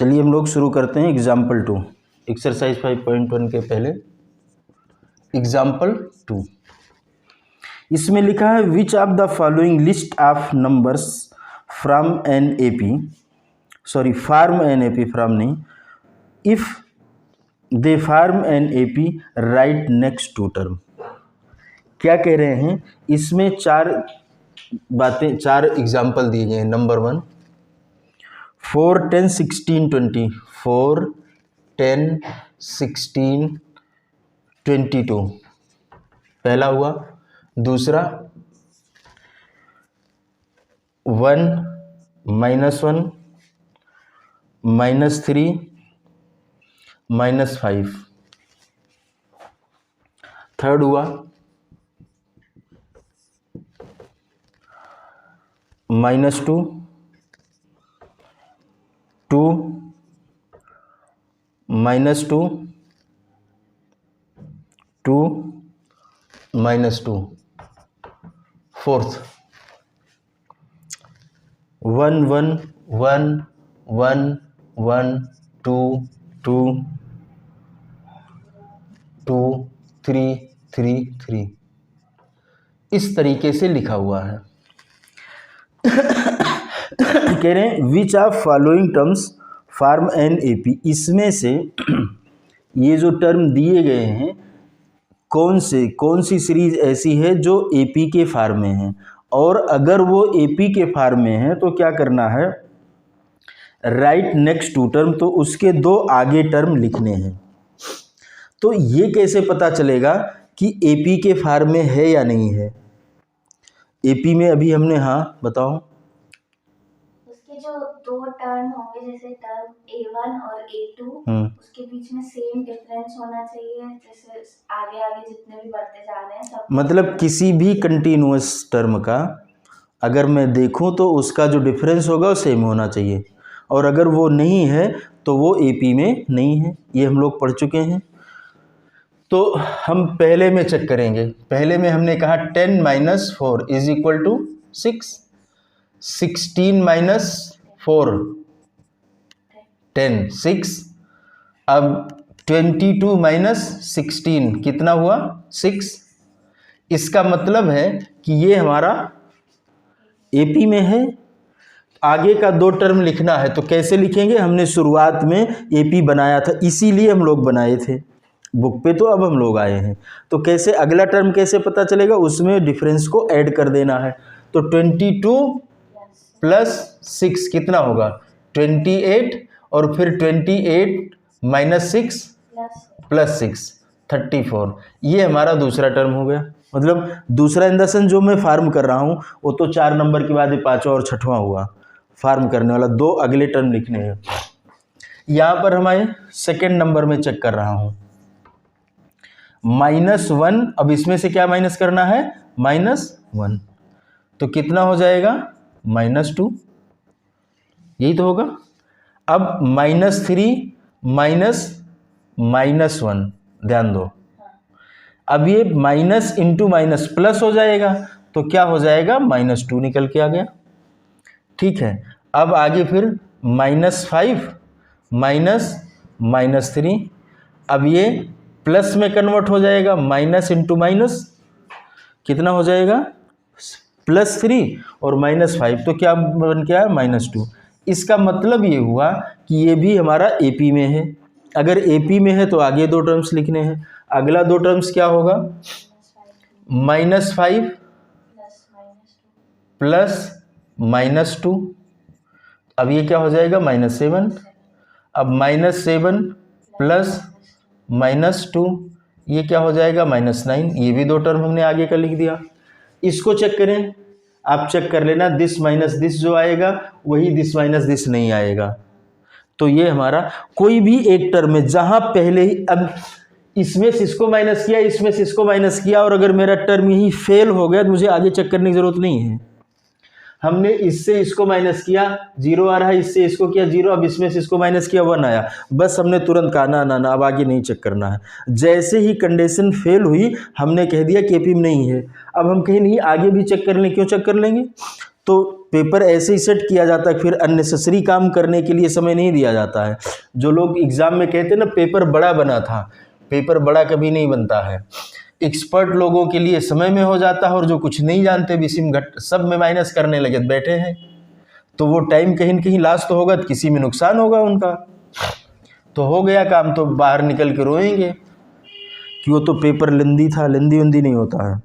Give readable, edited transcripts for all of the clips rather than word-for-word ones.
चलिए हम लोग शुरू करते हैं एग्जाम्पल 2, एक्सरसाइज 5.1 के पहले एग्जाम्पल 2। इसमें लिखा है which of the following list of numbers from an AP, sorry form an AP, from नहीं, if they form an AP right next to term. क्या कह रहे हैं, इसमें चार एग्जाम्पल दिए गए हैं। नंबर 1 4, 10, 16, 20, 4, 10, 16, 22 पहला हुआ। दूसरा 1, -1, -3, -5। थर्ड हुआ -2, 2, -2, 2, -2। फोर्थ 1, 1, 1, 1, 1, 2, 2, 2, 3, 3, 3 इस तरीके से लिखा हुआ है। कह रहे हैं which of following terms form an AP, इसमें से ये जो टर्म दिए गए हैं कौन सी सीरीज ऐसी है जो एपी के फार्म में है, और अगर वो एपी के फार्म में है तो क्या करना है, राइट नेक्स्ट टू टर्म, तो उसके दो आगे टर्म लिखने हैं। तो ये कैसे पता चलेगा कि एपी के फार्म में है या नहीं है। एपी में अभी हमने, हाँ बताओ, उसके जो दो टर्म होंगे, जैसे टर्म A1 और A2, उसके बीच में सेम डिफरेंस होना चाहिए, जैसे आगे आगे जितने भी बढ़ते जा रहे हैं सब। मतलब किसी भी कंटिन्यूअस टर्म का अगर मैं देखूं तो उसका जो डिफरेंस होगा वो सेम होना चाहिए, और अगर वो नहीं है तो वो एपी में नहीं है। ये हम लोग पढ़ चुके हैं। तो हम पहले में चेक करेंगे। पहले में हमने कहा 10 - 4 इज इक्वल टू 6, 16 - 4 10, 6। अब 22 - 16 कितना हुआ, 6। इसका मतलब है कि ये हमारा एपी में है। आगे का दो टर्म लिखना है तो कैसे लिखेंगे, हमने शुरुआत में एपी बनाया था, इसीलिए हम लोग बनाए थे बुक पे, तो अब हम लोग आए हैं। तो कैसे अगला टर्म कैसे पता चलेगा, उसमें डिफरेंस को ऐड कर देना है। तो 22 + 6 कितना होगा, 28, और फिर 28 - 6 + 6 34। ये हमारा दूसरा टर्म हो गया। मतलब दूसरा इन द सेंस जो मैं फार्म कर रहा हूँ वो तो 4 नंबर के बाद 5वां और 6वां हुआ फार्म करने वाला। दो अगले टर्म लिखने हैं। यहाँ पर हमारे सेकेंड नंबर में चेक कर रहा हूँ -1। अब इसमें से क्या माइनस करना है, -1, तो कितना हो जाएगा, -2, यही तो होगा। अब -3 - -1, ध्यान दो, अब ये माइनस इंटू माइनस प्लस हो जाएगा, तो क्या हो जाएगा, -2 निकल के आ गया। ठीक है, अब आगे फिर -5 -3, अब ये प्लस में कन्वर्ट हो जाएगा, माइनस इंटू माइनस कितना हो जाएगा, +3 और -5, तो क्या बन के आया, -2। इसका मतलब ये हुआ कि ये भी हमारा एपी में है। अगर एपी में है तो आगे दो टर्म्स लिखने हैं। अगला दो टर्म्स क्या होगा, -5 + -2, अब ये क्या हो जाएगा, -7। अब -7 + -2, ये क्या हो जाएगा, -9। ये भी दो टर्म हमने आगे का लिख दिया। इसको चेक करें, आप चेक कर लेना, दिस माइनस दिस जो आएगा वही दिस माइनस दिस नहीं आएगा। तो ये हमारा कोई भी एक टर्म है जहां पहले ही, अब इसमें से इसको माइनस किया, इसमें से इसको माइनस किया, और अगर मेरा टर्म यही फेल हो गया तो मुझे आगे चेक करने की जरूरत नहीं है। हमने इससे इसको माइनस किया, 0 आ रहा है, इससे इसको किया 0, अब इसमें से इसको माइनस किया 1 आया, बस हमने तुरंत कहा ना ना ना, अब आगे नहीं चेक करना है। जैसे ही कंडीशन फेल हुई हमने कह दिया कि एपी में नहीं है। अब हम कहीं नहीं आगे भी चेक कर लें, क्यों चेक कर लेंगे, तो पेपर ऐसे ही सेट किया जाता है, फिर अननेसेसरी काम करने के लिए समय नहीं दिया जाता है। जो लोग एग्ज़ाम में कहते हैं ना पेपर बड़ा बना था, पेपर बड़ा कभी नहीं बनता है। एक्सपर्ट लोगों के लिए समय में हो जाता है, और जो कुछ नहीं जानते विषम घट सब में माइनस करने लगे बैठे हैं, तो वो टाइम कहीं न कहीं लॉस तो होगा, तो किसी में नुकसान होगा उनका। तो हो गया काम, तो बाहर निकल के रोएंगे कि वो तो पेपर लेंदी था। लेंदी उंदी नहीं होता है।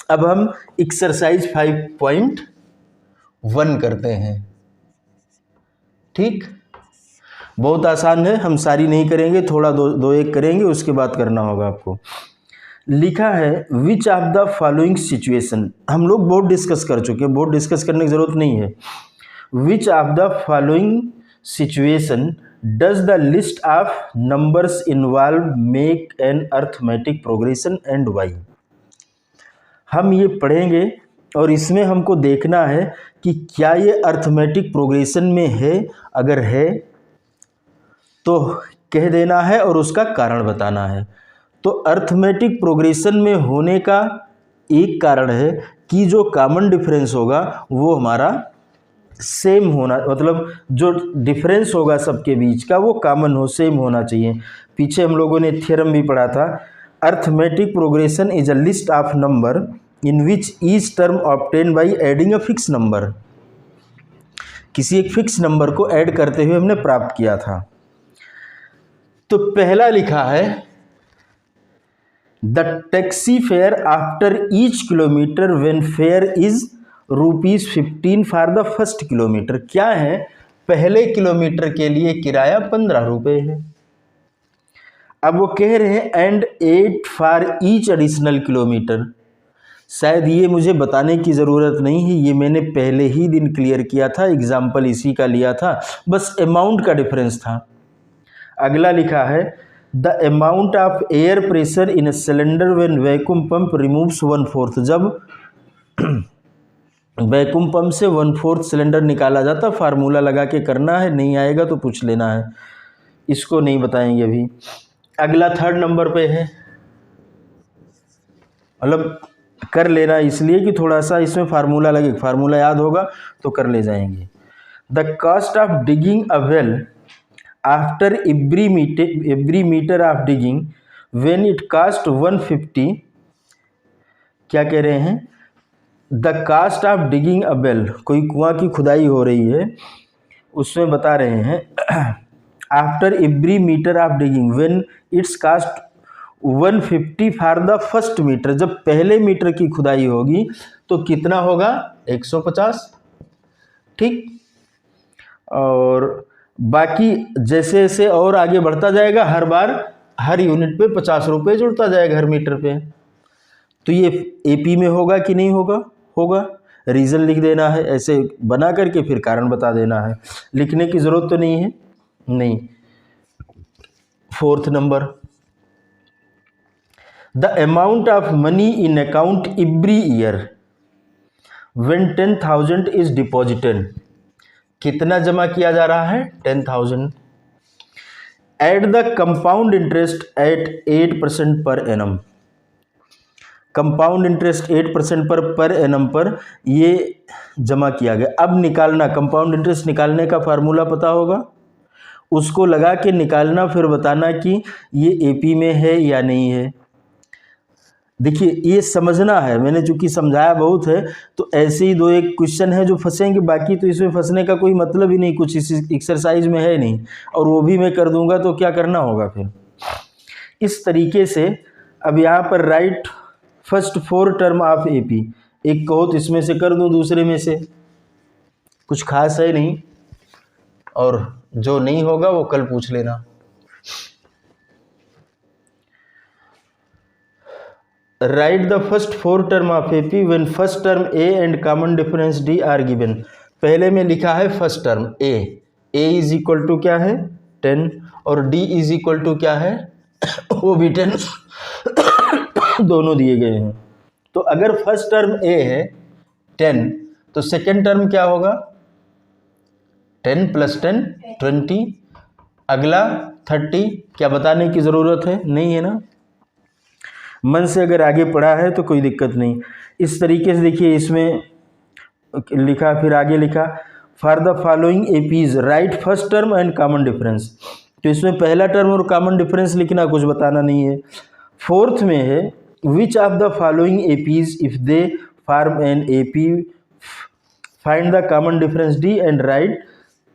अब हम एक्सरसाइज 5.1 करते हैं। ठीक, बहुत आसान है, हम सारी नहीं करेंगे, थोड़ा दो एक करेंगे, उसके बाद करना होगा आपको। लिखा है which of the following situation, हम लोग बहुत डिस्कस कर चुके हैं, बहुत डिस्कस करने की ज़रूरत नहीं है। Which of the following situation does the list of numbers involve make an arithmetic progression and why. हम ये पढ़ेंगे और इसमें हमको देखना है कि क्या ये अर्थमेटिक प्रोग्रेशन में है, अगर है तो कह देना है और उसका कारण बताना है। तो अर्थमेटिक प्रोग्रेशन में होने का एक कारण है कि जो कॉमन डिफरेंस होगा वो हमारा सेम होना, मतलब जो डिफरेंस होगा सबके बीच का वो कॉमन हो, सेम होना चाहिए। पीछे हम लोगों ने थ्योरम भी पढ़ा था, arithmetic progression is a list of number in which each term obtain by adding a fix number. किसी एक फिक्स नंबर को ऐड करते हुए हमने प्राप्त किया था। तो पहला लिखा है the taxi fare after each kilometre when fair is ₹15 for the first kilometre. क्या है, पहले किलोमीटर के लिए किराया 15 रुपये है। अब वो कह रहे हैं and 8 for each additional kilometre. शायद ये मुझे बताने की ज़रूरत नहीं है, ये मैंने पहले ही दिन क्लियर किया था, एग्जाम्पल इसी का लिया था, बस अमाउंट का डिफरेंस था। अगला लिखा है the amount of air pressure in a cylinder when vacuum pump removes 1/4। जब वैक्यूम पंप से 1/4 सिलेंडर निकाला जाता, फार्मूला लगा के करना है, नहीं आएगा तो पूछ लेना है, इसको नहीं बताएंगे अभी। अगला 3rd नंबर पे है, मतलब कर लेना इसलिए कि थोड़ा सा इसमें फार्मूला लगे, फार्मूला याद होगा तो कर ले जाएंगे। The cost of digging a well after every metre of digging when it cost 150। क्या कह रहे हैं, the cost of digging a well, कोई कुआं की खुदाई हो रही है, उसमें बता रहे हैं after every metre of digging when it's cost 150 for the first metre. जब पहले मीटर की खुदाई होगी तो कितना होगा, 150। ठीक, और बाकी जैसे जैसे और आगे बढ़ता जाएगा, हर बार हर यूनिट पे 50 रुपये जुड़ता जाएगा हर मीटर पे। तो ये एपी में होगा कि नहीं होगा, होगा। रीज़न लिख देना है, ऐसे बना करके फिर कारण बता देना है, लिखने की ज़रूरत तो नहीं है, नहीं। 4th number the amount of money in account every year when 10,000 is deposited. कितना जमा किया जा रहा है, 10,000। At the compound interest eight 8% per annum. Compound interest 8% per annum पर ये जमा किया गया। अब निकालना, कंपाउंड इंटरेस्ट निकालने का फार्मूला पता होगा, उसको लगा के निकालना, फिर बताना कि ये एपी में है या नहीं है। देखिए ये समझना है, मैंने चूंकि समझाया बहुत है, तो ऐसे ही 2-1 क्वेश्चन है जो फंसेंगे, बाकी तो इसमें फंसने का कोई मतलब ही नहीं, कुछ इस एक्सरसाइज में है नहीं, और वो भी मैं कर दूंगा तो क्या करना होगा फिर। इस तरीके से अब यहाँ पर right first 4 term of AP, एक कहो तो इसमें से कर दूं, दूसरे में से कुछ खास है नहीं, और जो नहीं होगा वो कल पूछ लेना। Write the first 4 term of AP when first term a and common difference d are given. पहले में लिखा है first term a is equal to क्या है 10, और डी इज इक्वल टू क्या है वो भी 10 दोनों दिए गए हैं। तो अगर फर्स्ट टर्म ए है 10, तो सेकेंड टर्म क्या होगा 10 + 10 20, अगला 30। क्या बताने की ज़रूरत है, नहीं है ना, मन से अगर आगे पढ़ा है तो कोई दिक्कत नहीं। इस तरीके से देखिए, इसमें लिखा, फिर आगे लिखा for the following APs right first term and common difference. तो इसमें पहला टर्म और कॉमन डिफरेंस लिखना, कुछ बताना नहीं है। फोर्थ में है which of the following APs if they form an AP find the common difference D and right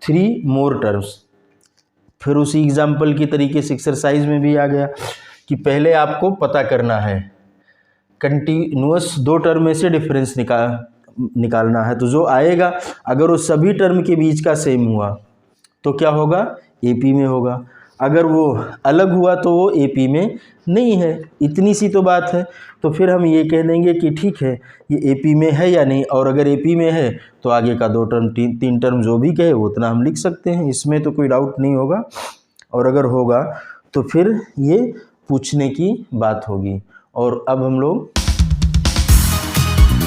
3 more terms. फिर उसी एग्जाम्पल की तरीके से एक्सरसाइज में भी आ गया कि पहले आपको पता करना है कंटिन्यूअस 2 टर्म में से डिफरेंस निकालना है। तो जो आएगा अगर वो सभी टर्म के बीच का सेम हुआ तो क्या होगा, एपी में होगा। अगर वो अलग हुआ तो वो एपी में नहीं है। इतनी सी तो बात है। तो फिर हम ये कह देंगे कि ठीक है ये एपी में है या नहीं, और अगर एपी में है तो आगे का 2 टर्म 3 टर्म जो भी कहे वो उतना हम लिख सकते हैं, इसमें तो कोई डाउट नहीं होगा। और अगर होगा तो फिर ये पूछने की बात होगी। और अब हम लोग